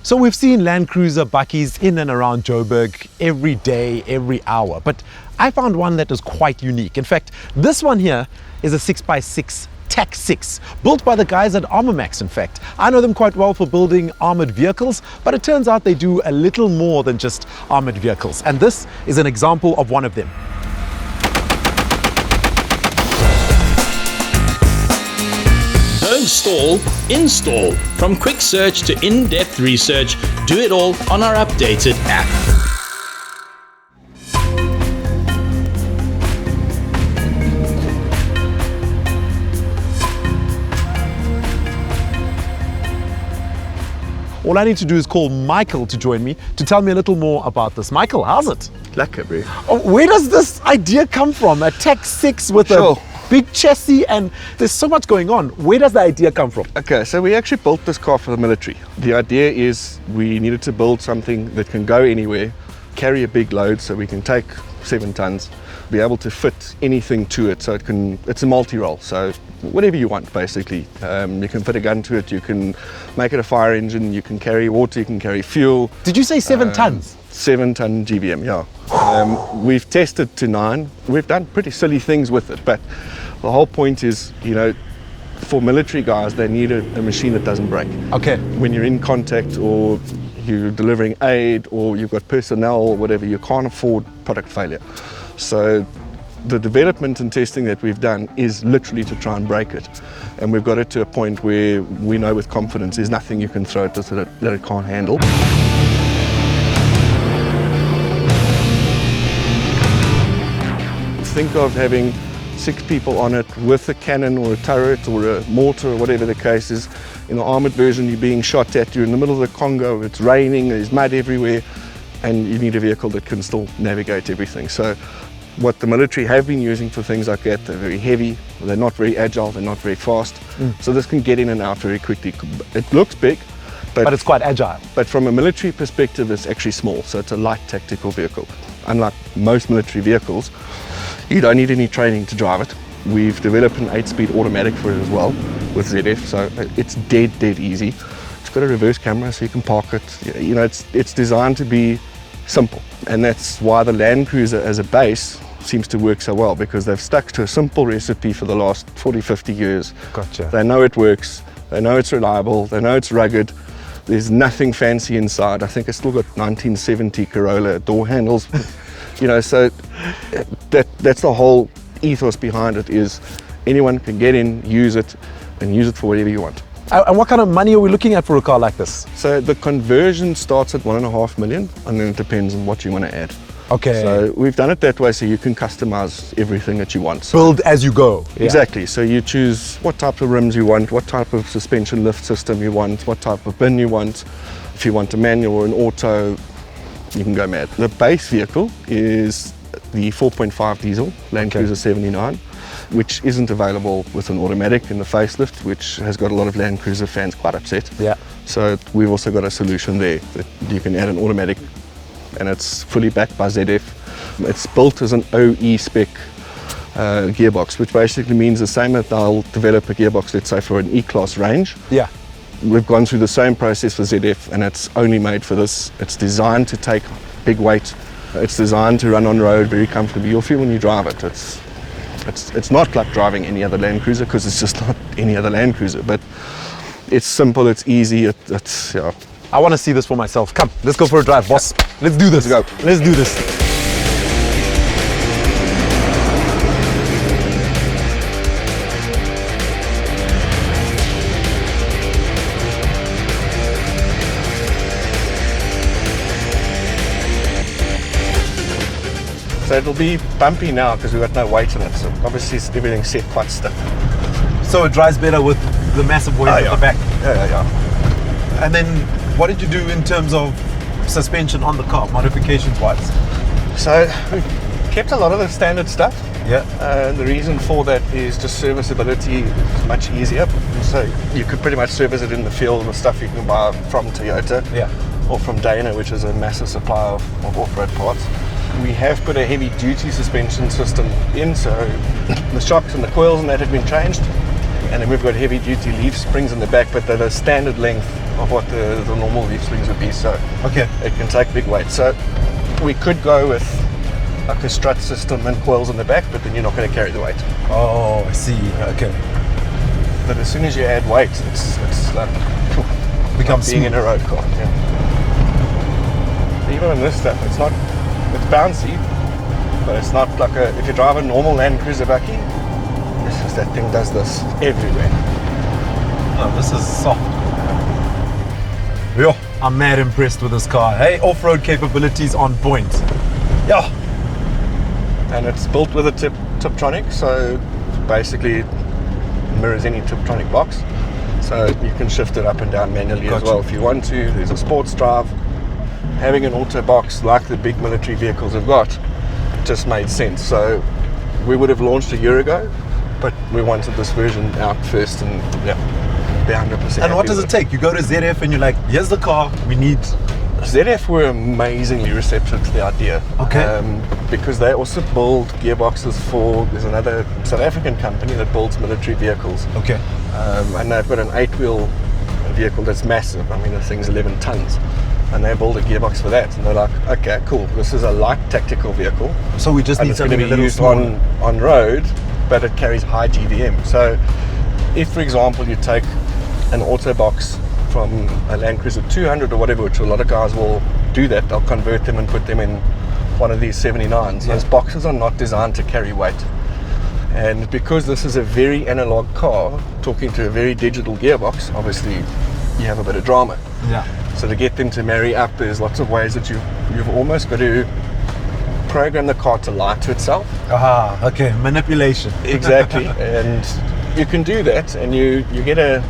So we've seen Land Cruiser bakkies in and around Joburg every day, every hour, but I found one that is quite unique. In fact, this one here is a 6x6 Tac 6, built by the guys at Armamax. In fact, I know them quite well for building armored vehicles, but it turns out they do a little more than just armored vehicles, and this is an example of one of them. Don't stall, install. From quick search to in-depth research, do it all on our updated app. All I need to do is call Michael to join me to tell me a little more about this. Michael, how's it? Lekker, bro. Oh, where does this idea come from? A Tac 6 with a big chassis, and there's so much going on. Where does the idea come from? Okay, so we actually built this car for the military. The idea is we needed to build something that can go anywhere, carry a big load so we can take 7 tons, be able to fit anything to it, so it's a multi-role, so whatever you want basically. You can fit a gun to it, you can make it a fire engine, you can carry water, you can carry fuel. Did you say 7 tons? 7-ton GVM, yeah. We've tested to 9. We've done pretty silly things with it, but the whole point is, you know, for military guys, they need a machine that doesn't break. Okay. When you're in contact or you're delivering aid or you've got personnel or whatever, you can't afford product failure. So the development and testing that we've done is literally to try and break it. And we've got it to a point where we know with confidence there's nothing you can throw at it that it can't handle. Think of having 6 people on it with a cannon or a turret or a mortar or whatever the case is. In the armoured version, you're being shot at, you're in the middle of the Congo, it's raining, there's mud everywhere, and you need a vehicle that can still navigate everything. So what the military have been using for things like that, they're very heavy, they're not very agile, they're not very fast. So this can get in and out very quickly. It looks big, But it's quite agile. But from a military perspective, it's actually small, so it's a light tactical vehicle. Unlike most military vehicles, you don't need any training to drive it. We've developed an 8-speed automatic for it as well with ZF, so it's dead easy. It's got a reverse camera so you can park it. You know, it's designed to be simple, and that's why the Land Cruiser as a base seems to work so well, because they've stuck to a simple recipe for the last 40-50 years. Gotcha. They know it works, they know it's reliable, they know it's rugged. There's nothing fancy inside. I think it's still got 1970 Corolla door handles. You know, so that's the whole ethos behind it, is anyone can get in, use it, and use it for whatever you want. And what kind of money are we looking at for a car like this? So the conversion starts at 1.5 million, and then it depends on what you want to add. Okay. So we've done it that way so you can customize everything that you want. So build as you go. Yeah. Exactly. So you choose what type of rims you want, what type of suspension lift system you want, what type of bin you want. If you want a manual or an auto, you can go mad. The base vehicle is the 4.5 diesel Land Cruiser 79, which isn't available with an automatic in the facelift, which has got a lot of Land Cruiser fans quite upset. Yeah. So we've also got a solution there that you can add an automatic, and it's fully backed by ZF. It's built as an OE spec gearbox, which basically means the same as they'll develop a gearbox, let's say, for an E-Class range. Yeah. We've gone through the same process for ZF, and it's only made for this. It's designed to take big weight. It's designed to run on road very comfortably. You'll feel when you drive it. It's not like driving any other Land Cruiser, because it's just not any other Land Cruiser. But it's simple, it's easy, it's yeah. I want to see this for myself. Come, let's go for a drive, boss. Let's do this. Let's go. Let's do this. So it'll be bumpy now because we've got no weight in it. So obviously everything's set quite stiff. So it drives better with the massive weight at the back. Yeah. And then what did you do in terms of suspension on the car, modifications wise? So we kept a lot of the standard stuff. Yeah. The reason for that is just serviceability is much easier. So you could pretty much service it in the field with stuff you can buy from Toyota. Yeah. Or from Dana, which is a massive supplier of off-road parts. We have put a heavy-duty suspension system in, so the shocks and the coils and that have been changed. And then we've got heavy-duty leaf springs in the back, but they're the standard length of what the normal leaf springs would be, so Okay. it can take big weight. So we could go with like a strut system and coils in the back, but then you're not going to carry the weight. Oh, I see. Okay. But as soon as you add weight, it's like Becomes being in smooth. a road car. Yeah. Even on this stuff, it's bouncy, but it's not like if you drive a normal Land Cruiser bakkie, it's just that thing does this everywhere. Oh, this is soft. Yo, I'm mad impressed with this car. Hey, off-road capabilities on point. Yeah. And it's built with a Tiptronic, so basically it mirrors any Tiptronic box. So you can shift it up and down manually as well if you want to. There's a sports drive. Having an auto box like the big military vehicles have got just made sense. So we would have launched a year ago, but we wanted this version out first, and yeah, be 100%. And what does it take? You go to ZF and you're like, here's the car, we need... ZF were amazingly receptive to the idea. Okay. Because they also build gearboxes for, there's another South African company that builds military vehicles. Okay. And they've got an 8-wheel vehicle that's massive. I mean, the thing's 11 tons. And they build a gearbox for that. And they're like, okay, cool. This is a light tactical vehicle. So we just And need it's going to something a be little used smaller. on road, but it carries high GVM. So if, for example, you take an auto box from a Land Cruiser 200 or whatever, which a lot of guys will do that, they'll convert them and put them in one of these 79s. Those boxes are not designed to carry weight. And because this is a very analog car, talking to a very digital gearbox, obviously you have a bit of drama. Yeah. So to get them to marry up, there's lots of ways that you've almost got to program the car to lie to itself. Aha, okay, manipulation. Exactly. And you can do that, and you get a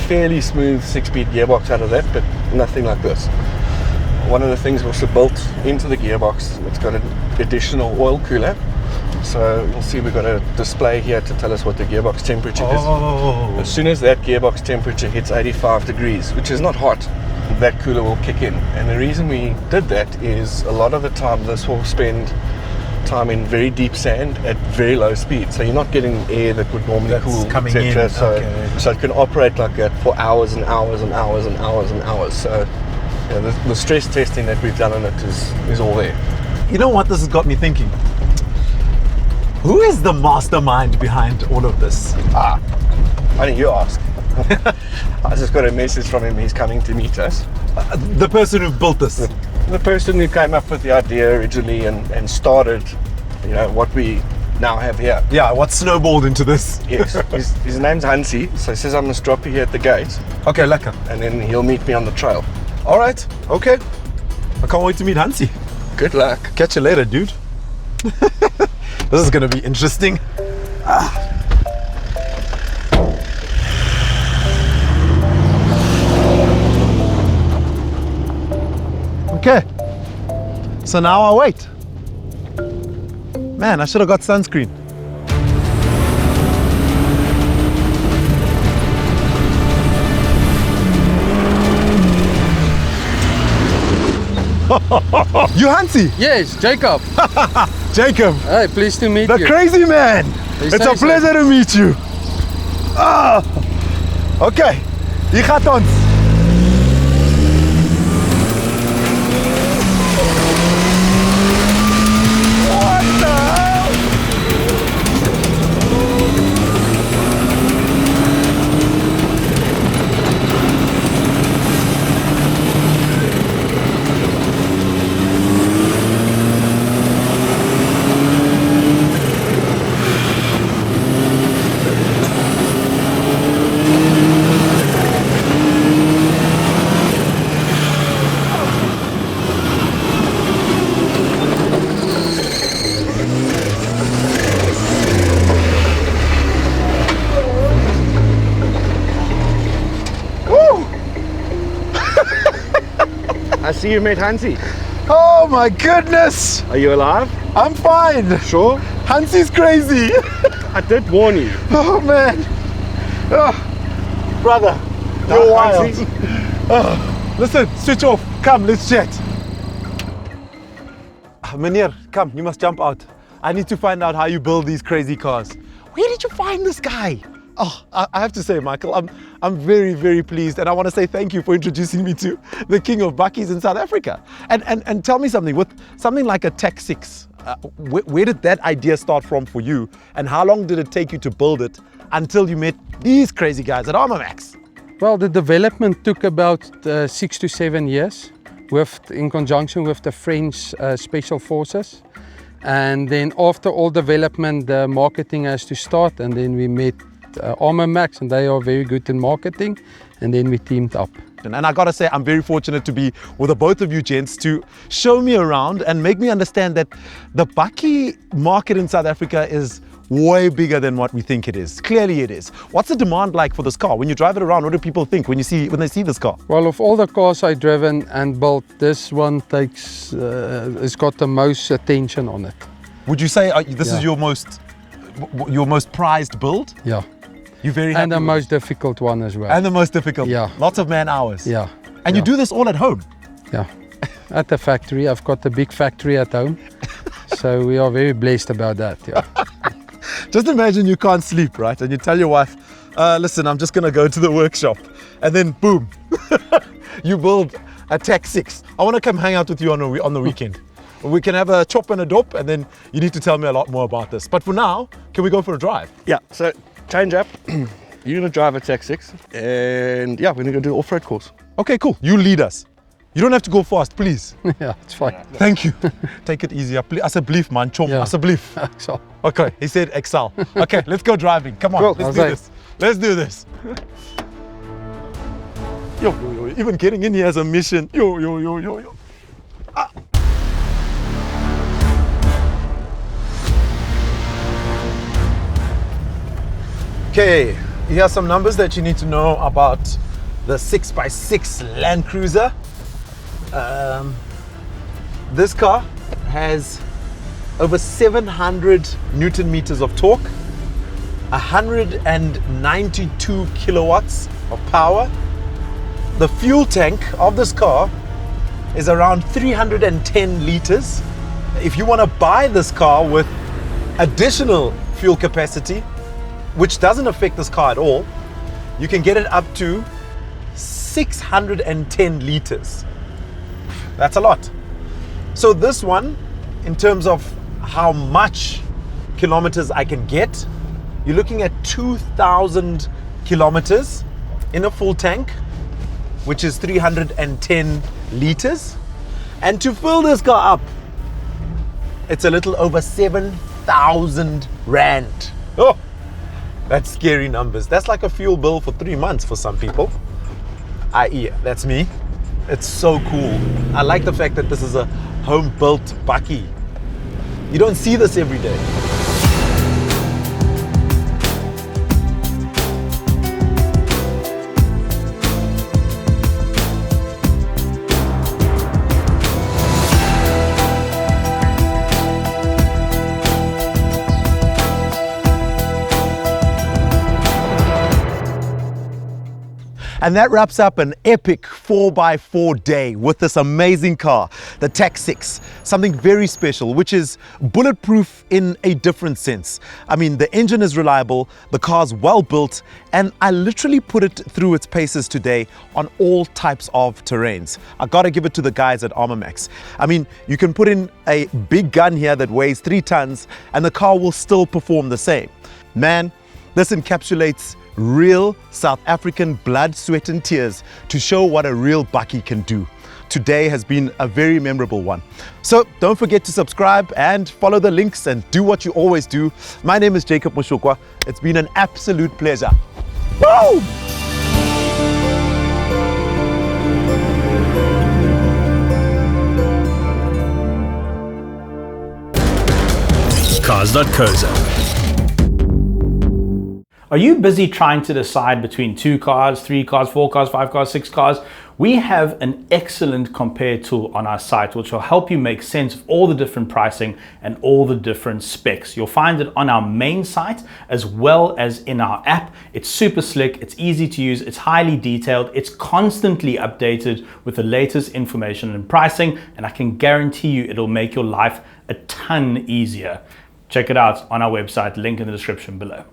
fairly smooth 6-speed gearbox out of that, but nothing like this. One of the things also built into the gearbox, it's got an additional oil cooler. So you'll see we've got a display here to tell us what the gearbox temperature is. Oh. As soon as that gearbox temperature hits 85 degrees, which is not hot, that cooler will kick in. And the reason we did that is a lot of the time this will spend time in very deep sand at very low speed. So you're not getting air that would normally That's cool, coming etc. in. So, Okay. so it can operate like that for hours and hours and hours and hours and hours. So yeah, the stress testing that we've done on it is all there. You know what this has got me thinking? Who is the mastermind behind all of this? Why don't you ask? I just got a message from him. He's coming to meet us. The person who built this. The person who came up with the idea originally and started, what we now have here. Yeah, what snowballed into this? Yes, his name's Hansie. So he says I must drop you here at the gate, Okay, lekker. and then he'll meet me on the trail. All right, okay. I can't wait to meet Hansie. Good luck. Catch you later, dude. This is gonna be interesting. Okay, so now I wait. Man, I should have got sunscreen. You Hansie? Yes, Jacob. Jacob, Hey, pleased to meet the you. crazy man. They It's say a so. pleasure to meet you. Okay, hier gaat ons. What the hell? I see you met Hansie. Oh my goodness! Are you alive? I'm fine. Sure. Hansie's crazy. I did warn you. Oh man. Oh, brother, you're wild. Hansie. Oh, listen, switch off. Come, let's chat. Meneer, come, you must jump out. I need to find out how you build these crazy cars. Where did you find this guy? Oh, I have to say, Michael, I'm very, very pleased, and I want to say thank you for introducing me to the king of bakkies in South Africa. And tell me something, with something like a Tech 6, where did that idea start from for you, and how long did it take you to build it until you met these crazy guys at Armamax? Well, the development took about 6 to 7 years, in conjunction with the French Special Forces. And then after all development, the marketing has to start, and then we met Armamax, and they are very good in marketing, and then we teamed up. And I gotta say, I'm very fortunate to be with the both of you gents to show me around and make me understand that the bakkie market in South Africa is way bigger than what we think it is. Clearly it is. What's the demand like for this car? When you drive it around, what do people think when they see this car? Well, of all the cars I've driven and built, this one it's got the most attention on it. Would you say this is your most prized build? Yeah. You're very happy and the most difficult one as well. And the most difficult. Yeah. Lots of man hours. Yeah. And you do this all at home? Yeah. At the factory. I've got a big factory at home. So we are very blessed about that. Yeah. Just imagine you can't sleep, right? And you tell your wife, listen, I'm just going to go to the workshop. And then boom, you build a Tech 6. I want to come hang out with you on the weekend. We can have a chop and a dop, and then you need to tell me a lot more about this. But for now, can we go for a drive? Yeah, so change up. You're gonna drive a Tech 6, and yeah, we're gonna go do an off-road course. Okay, cool. You lead us. You don't have to go fast, please. Yeah, it's fine. Thank you. Take it easy. Asseblief, man. Chom, yeah. Asseblief. Excel. Okay, he said Excel. Okay, let's go driving. Come on, cool. Let's do this. Let's do this. Yo, even getting in here is a mission. Yo. Ah. Okay, here are some numbers that you need to know about the 6x6 Land Cruiser. This car has over 700 Newton meters of torque, 192 kilowatts of power. The fuel tank of this car is around 310 liters. If you want to buy this car with additional fuel capacity, which doesn't affect this car at all, you can get it up to 610 liters. That's a lot. So this one, in terms of how much kilometers I can get, you're looking at 2,000 kilometers in a full tank, which is 310 liters. And to fill this car up, it's a little over 7,000 Rand. Oh, that's scary numbers. That's like a fuel bill for 3 months for some people. I.e., that's me. It's so cool. I like the fact that this is a home-built bakkie. You don't see this every day. And that wraps up an epic 4x4 day with this amazing car, the Tech 6. Something very special, which is bulletproof in a different sense. I mean, the engine is reliable, the car's well built, and I literally put it through its paces today on all types of terrains. I gotta give it to the guys at Armamax. I mean, you can put in a big gun here that weighs 3 tons and the car will still perform the same. Man, this encapsulates real South African blood, sweat and tears to show what a real bakkie can do. Today has been a very memorable one. So don't forget to subscribe and follow the links and do what you always do. My name is Jacob Mushukwa. It's been an absolute pleasure. Woo! Cars.co.za. Are you busy trying to decide between 2 cars, 3 cars, 4 cars, 5 cars, 6 cars? We have an excellent compare tool on our site which will help you make sense of all the different pricing and all the different specs. You'll find it on our main site as well as in our app. It's super slick, it's easy to use, it's highly detailed, it's constantly updated with the latest information and pricing, and I can guarantee you it'll make your life a ton easier. Check it out on our website, link in the description below.